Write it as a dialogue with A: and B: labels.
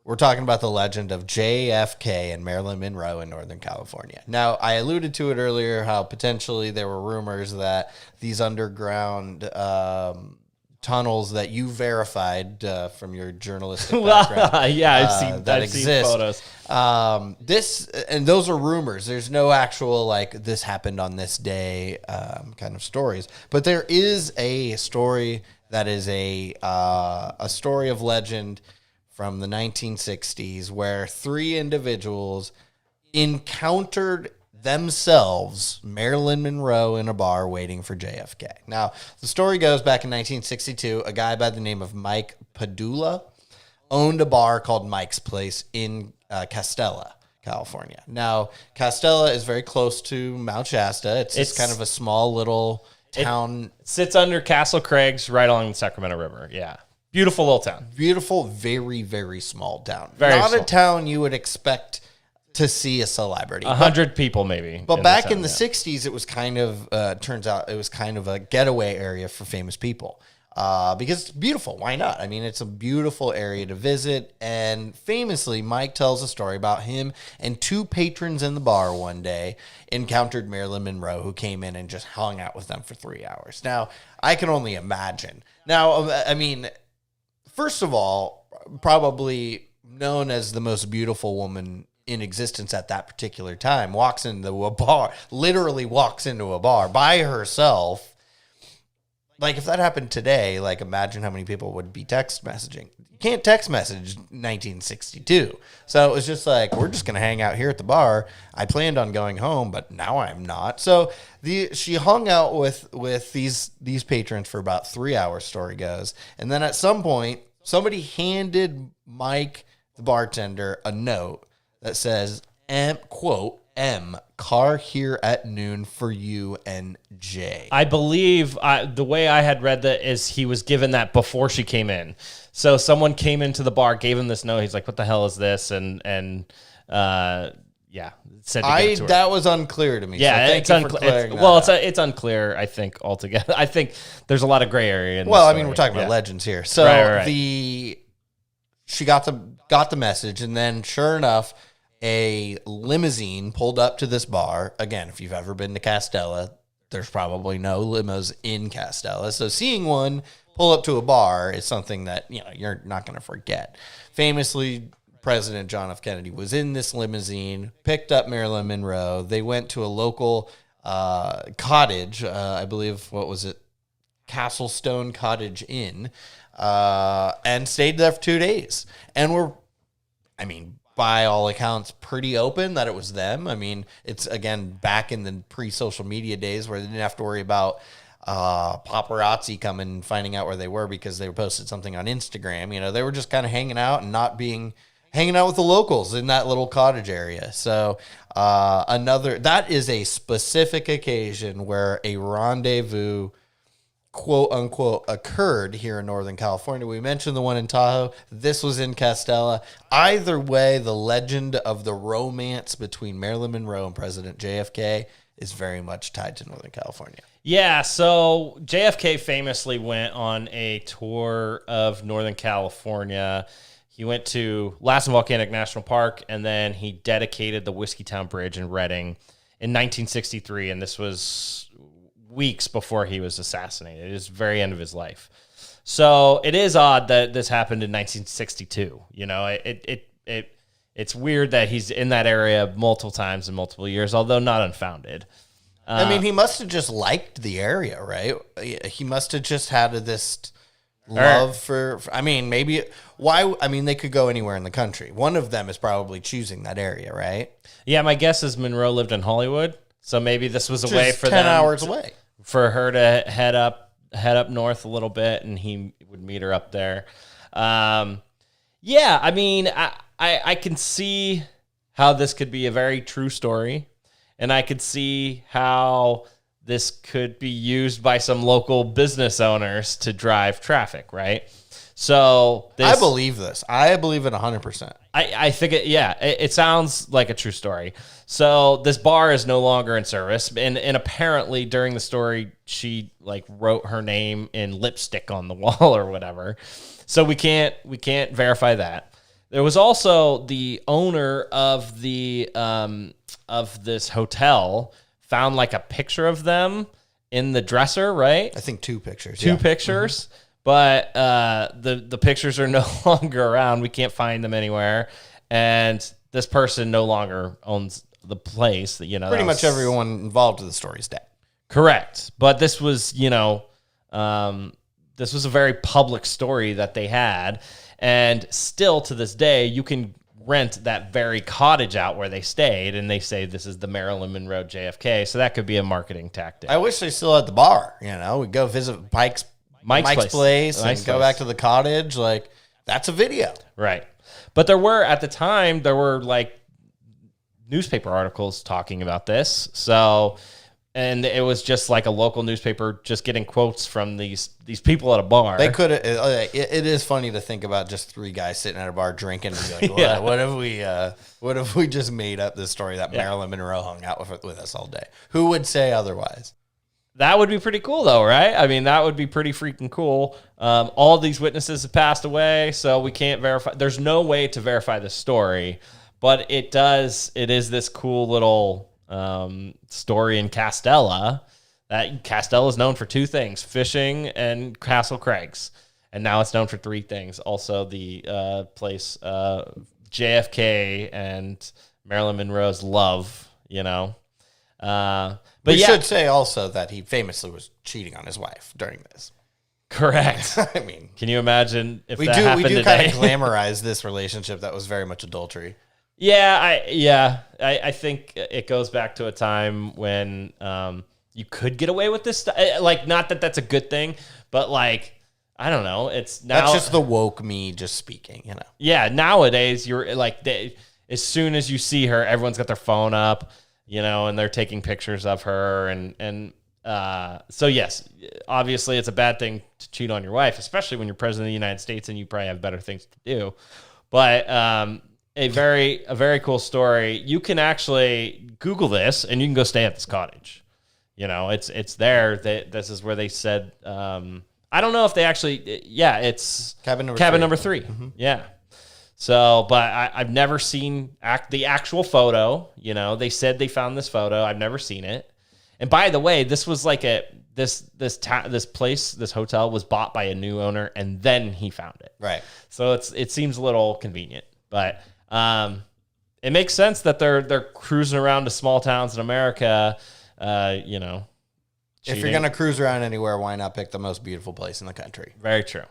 A: We're talking about the legend of JFK and Marilyn Monroe in Northern California. Now, I alluded to it earlier how potentially there were rumors that these underground tunnels that you verified from your journalistic background.
B: I've
A: seen
B: photos.
A: Those are rumors. There's no actual this happened on this day kind of stories. But there is a story that is a story of legend from the 1960s where 3 individuals encountered themselves, Marilyn Monroe, in a bar waiting for JFK. Now, the story goes back in 1962, a guy by the name of Mike Padula owned a bar called Mike's Place in Castella, California. Now, Castella is very close to Mount Shasta. It's just kind of a small little town.
B: It sits under Castle Craig's right along the Sacramento River. Yeah. Beautiful little town.
A: Beautiful, very, very small town.
B: Not
A: a town you would expect to see a celebrity.
B: 100 people maybe.
A: But back in the 60s, it was kind of, turns out it was kind of a getaway area for famous people. Because it's beautiful. Why not? I mean, it's a beautiful area to visit. And famously, Mike tells a story about him and 2 patrons in the bar one day encountered Marilyn Monroe, who came in and just hung out with them for 3 hours. Now, I can only imagine. Now, I mean, first of all, probably known as the most beautiful woman in existence at that particular time, literally walks into a bar by herself. Like, if that happened today, imagine how many people would be text messaging. You can't text message 1962. So it was just we're just going to hang out here at the bar. I planned on going home, but now I'm not. So she hung out with these patrons for about 3 hours, story goes. And then at some point, somebody handed Mike, the bartender, a note that says, quote, car here at noon for you and Jay.
B: I believe the way I had read that is he was given that before she came in. So someone came into the bar, gave him this note. He's like, what the hell is this? And said to give it to her.
A: That was unclear to me.
B: Yeah,
A: so
B: it's unclear. It's unclear, I think, altogether. I think there's a lot of gray area in this story.
A: We're talking about legends here. So she got the message, and then sure enough, a limousine pulled up to this bar. Again, if you've ever been to Castella, there's probably no limos in Castella. So seeing one pull up to a bar is something that, you're not going to forget. Famously, President John F. Kennedy was in this limousine, picked up Marilyn Monroe. They went to a local cottage, I believe, what was it? Castlestone Cottage Inn, and stayed there for 2 days. And by all accounts, pretty open that it was them. I mean, it's, again, back in the pre-social media days where they didn't have to worry about paparazzi coming and finding out where they were because they posted something on Instagram. They were just kind of hanging out and hanging out with the locals in that little cottage area. So that is a specific occasion where a rendezvous, quote unquote, occurred here in Northern California. We mentioned the one in Tahoe. This was in Castella. Either way, the legend of the romance between Marilyn Monroe and President JFK is very much tied to Northern California.
B: Yeah, so JFK famously went on a tour of Northern California. He went to Lassen Volcanic National Park, and then he dedicated the Whiskeytown Bridge in Redding in 1963, and this was weeks before he was assassinated. It is the very end of his life. So it is odd that this happened in 1962. It's weird that he's in that area multiple times in multiple years, although not unfounded.
A: He must have just liked the area, right? He must have just had this love for maybe why? They could go anywhere in the country. One of them is probably choosing that area, right?
B: Yeah, my guess is Monroe lived in Hollywood. So maybe this was a way for
A: 10 hours away
B: for her to head up north a little bit, and he would meet her up there. I can see how this could be a very true story, and I could see how this could be used by some local business owners to drive traffic, right? So
A: I believe this. I believe it 100%.
B: I think it sounds like a true story. So this bar is no longer in service, and apparently during the story she wrote her name in lipstick on the wall or whatever. So we can't verify that. There was also the owner of the of this hotel found like a picture of them in the dresser, right?
A: I think two pictures.
B: Two pictures, but the pictures are no longer around. We can't find them anywhere, and this person no longer owns the place.
A: Pretty much everyone involved in the story is dead.
B: Correct, but this was this was a very public story that they had, and still to this day you can rent that very cottage out where they stayed, and they say this is the Marilyn Monroe JFK, so that could be a marketing tactic.
A: I wish they still had the bar. We'd go visit Mike's place and go back to the cottage. Like, that's a video.
B: Right. But there were, at the time, like newspaper articles talking about this. So, and it was just like a local newspaper just getting quotes from these people at a bar.
A: They could. It is funny to think about just three guys sitting at a bar drinking and be like, what if we just made up this story that Marilyn Monroe hung out with us all day? Who would say otherwise?
B: That would be pretty cool, though, right? I mean, that would be pretty freaking cool. All these witnesses have passed away, so we can't verify. There's no way to verify the story, but it is this cool little story in Castella. That Castella is known for two things: fishing and Castle Craigs, and now it's known for three things. Also, the place JFK and Marilyn Monroe's love. But
A: we should say also that he famously was cheating on his wife during this.
B: Correct.
A: I mean,
B: can you imagine if
A: we
B: that
A: do?
B: happened
A: We do
B: today?
A: kind of glamorize this relationship that was very much adultery.
B: I think it goes back to a time when you could get away with this stuff. Like, not that that's a good thing, but like, I don't know. It's now
A: that's just the woke me just speaking.
B: Yeah. Nowadays, you're like, as soon as you see her, everyone's got their phone up, and they're taking pictures of her, and so yes, obviously it's a bad thing to cheat on your wife, especially when you're president of the United States and you probably have better things to do. But a very cool story. You can actually Google this, and you can go stay at this cottage. It's there. This is where they said. I don't know if they actually. It's cabin number three. Mm-hmm. Yeah. So, but I've never seen the actual photo. They said they found this photo. I've never seen it. And by the way, this was like this place, this hotel was bought by a new owner, and then he found it.
A: Right.
B: So it seems a little convenient, but it makes sense that they're cruising around to small towns in America. Cheating.
A: If you're gonna cruise around anywhere, why not pick the most beautiful place in the country?
B: Very true.